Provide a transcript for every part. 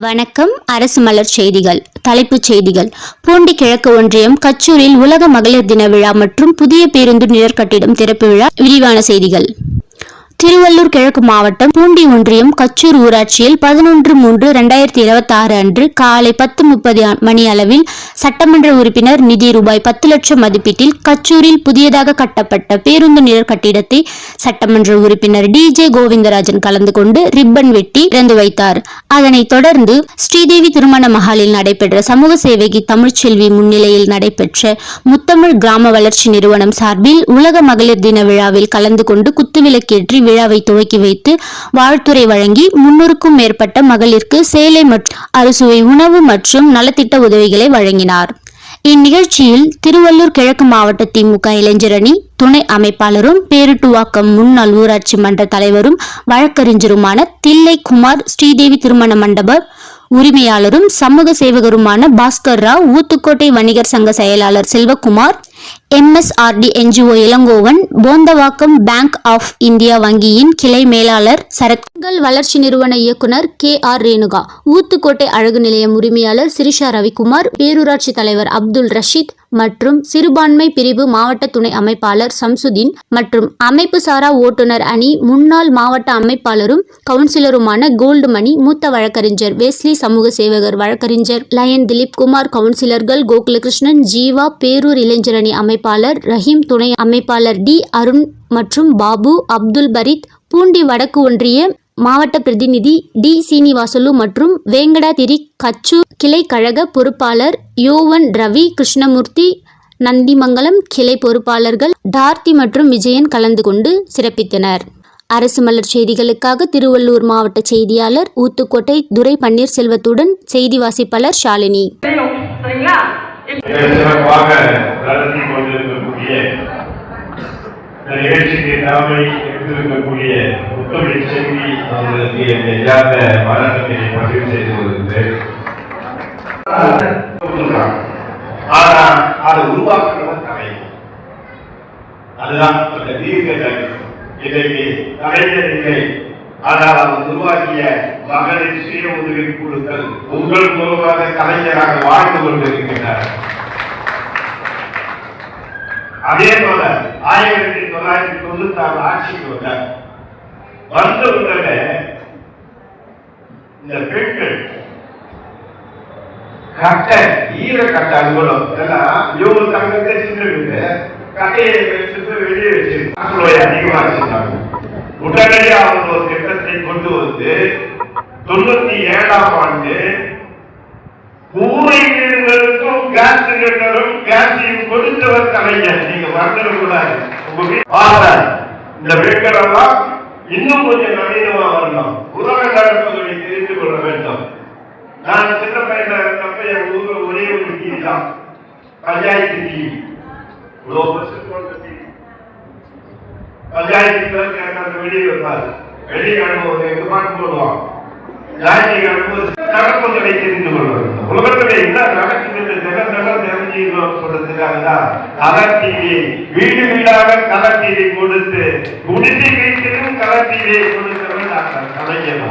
வணக்கம். அரசு மலர் செய்திகள். தலைப்புச் செய்திகள். பூண்டி கிழக்கு ஒன்றியம் கச்சூரில் உலக மகளிர் தின விழா மற்றும் புதிய பேருந்து நிழற் கட்டிடம் திறப்பு விழா. விரிவான செய்திகள். திருவள்ளூர் கிழக்கு மாவட்டம் பூண்டி ஒன்றியம் கச்சூர் ஊராட்சியில் 11/3/2026 அன்று காலை 10:30 மணி அளவில் சட்டமன்ற உறுப்பினர் நிதி ரூபாய் 10 லட்சம் மதிப்பீட்டில் கச்சூரில் புதியதாக கட்டப்பட்ட பேருந்து நிழற் கட்டிடத்தை சட்டமன்ற உறுப்பினர் DJ கோவிந்தராஜன் கலந்து கொண்டு ரிப்பன் வெட்டி திறந்து வைத்தார். அதனைத் தொடர்ந்து ஸ்ரீதேவி திருமண மஹாலில் நடைபெற்ற சமூக சேவகி தமிழ்ச்செல்வி முன்னிலையில் நடைபெற்ற முத்தமிழ் கிராம வளர்ச்சி நிறுவனம் சார்பில் உலக மகளிர் தின விழாவில் கலந்து கொண்டு குத்துவிளக்கேற்றி விழாவை துவக்கி வைத்து வாழ்த்துரை வழங்கி 300க்கும் மேற்பட்ட மகளிருக்கு சேலை மற்றும் அறுசுவை உணவு மற்றும் நலத்திட்ட உதவிகளை வழங்கினார். இந்நிகழ்ச்சியில் திருவள்ளூர் கிழக்கு மாவட்ட திமுக இளைஞரணி துணை அமைப்பாளரும் பேருட்டுவாக்கம் முன்னாள் ஊராட்சி மன்ற தலைவரும் வழக்கறிஞருமான தில்லை குமார், ஸ்ரீதேவி திருமண மண்டப உரிமையாளரும் சமூக சேவகருமான பாஸ்கர் ராவ், ஊத்துக்கோட்டை வணிகர் சங்க செயலாளர் Selvakumar, MSRD NGO Ilangovan, Poonthavakkam bank of India வங்கியின் கிளை மேலாளர் சரத்கள், வளர்ச்சி நிறுவன இயக்குனர் KR ரேணுகா, ஊத்துக்கோட்டை அழகு நிலையம் உரிமையாளர் சிரிஷா ரவிக்குமார், பேரூராட்சி தலைவர் அப்துல் ரஷீத் மற்றும் சிறுபான்மை பிரிவு மாவட்ட துணை அமைப்பாளர் சம்சுதீன் மற்றும் அமைப்பு சாரா ஓட்டுநர் அணி முன்னாள் மாவட்ட அமைப்பாளரும் கவுன்சிலருமான கோல்டுமணி, மூத்த வழக்கறிஞர் வெஸ்லி, சமூக சேவகர் வழக்கறிஞர் லயன் திலீப் குமார், கவுன்சிலர்கள் கோகுலகிருஷ்ணன், ஜீவா, பேரூர் இளைஞரணி அமைப்பாளர் ரஹீம், துணை அமைப்பாளர் D அருண் மற்றும் பாபு, அப்துல் பரீத், பூண்டி வடக்கு ஒன்றிய மாவட்ட பிரதிநிதி D சீனிவாசலு மற்றும் வேங்கடாதிரி கச்சூர் கிளை கழக பொறுப்பாளர் யோவன் ரவி, கிருஷ்ணமூர்த்தி, நந்திமங்கலம் கிளை பொறுப்பாளர்கள் டார்த்தி மற்றும் விஜயன் கலந்து கொண்டு சிறப்பித்தனர். அரசு மலர் செய்திகளுக்காக திருவள்ளூர் மாவட்ட செய்தியாளர் ஊத்துக்கோட்டை துரை பன்னீர்செல்வத்துடன் செய்தி வாசிப்பாளர் ஷாலினி. நிகழ்ச்சிக்கு தலைமை எடுத்திருக்கக்கூடிய முத்தமிழ் செல்வி அவர்களுக்கு எதிராக வழக்கத்தை பதிவு செய்து வருகிறது. ஆனால் அது உருவாக்குறவன் தலை, அதுதான் தீர்க்க இன்றைக்கு கலைஞர் இல்லை. ஆனால் அவர் உருவாக்கிய மகளிர் சுய உதவி குழுக்கள் உங்கள் மூலமாக கலைஞராக வாழ்ந்து கொண்டிருக்கின்றனர். அதே போல 1996 ஆட்சிக்கு வந்த உடனே இந்த பெண்கள் கட்ட ஈர கட்ட அனுகூலம் இவங்க தங்கத்தை சின்ன கட்டையை வெளியே வச்சு அதிகமா வச்சிருந்தாங்க. உடனடியாக அவங்க ஒரு திட்டத்தை கொண்டு வந்து 97ஆம் ஆண்டு ஊரை வீடுகளுக்கும் கேஸ் சிலிண்டரும் கேஸையும் கொடுத்தவர் கலைஞர். நீங்க மறந்துடக்கூடாது. இந்த பெண்கள் எல்லாம் இன்னும் கொஞ்சம் நவீனமா வரணும், உலக நடப்புகளை தெரிந்து கொள்ள வேண்டும். நான் சின்ன பையனா இருந்தப்ப என் ஊர்ல ஒரே ஒரு டிவி தான், பஞ்சாயத்து டிவி. பஞ்சாயத்து வெளியே வைப்பாரு, வெளியே அனுபவம் எங்க பாட்டு போடுவான். நடப்புகளை தெரிந்து கொள்ள வேண்டும். உலகத்துல என்ன நடக்குது சொல்றதுக்காக தான் கலர் டிவி, வீடு வீடாக கலர் டிவி கொடுத்து குடிசை வீட்டிலும் கலர் டிவியை கொடுத்தவன் கலைஞர்.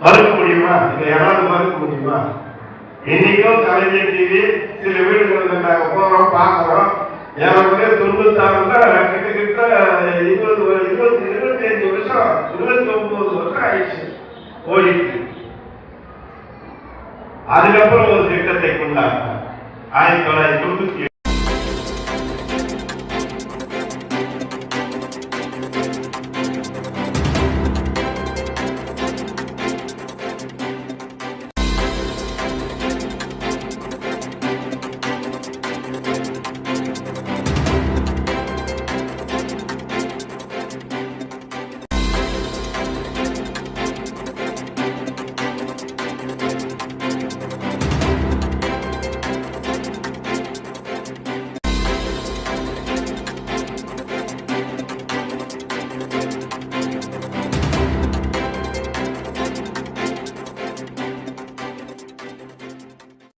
மறுக்க முடியுமா? இதை யாராவது மறுக்க முடியுமா? இன்னைக்கும் கலைஞர் டிவி சில வீடுகள் நாங்க போறோம், பாக்குறோம். 96 கிட்டத்தட்ட 25 வருஷம் 29 வருஷம் ஆயிடுச்சு ஓடிட்டு. அதுக்கப்புறம் ஒரு திட்டத்தை கொண்டாங்க 1997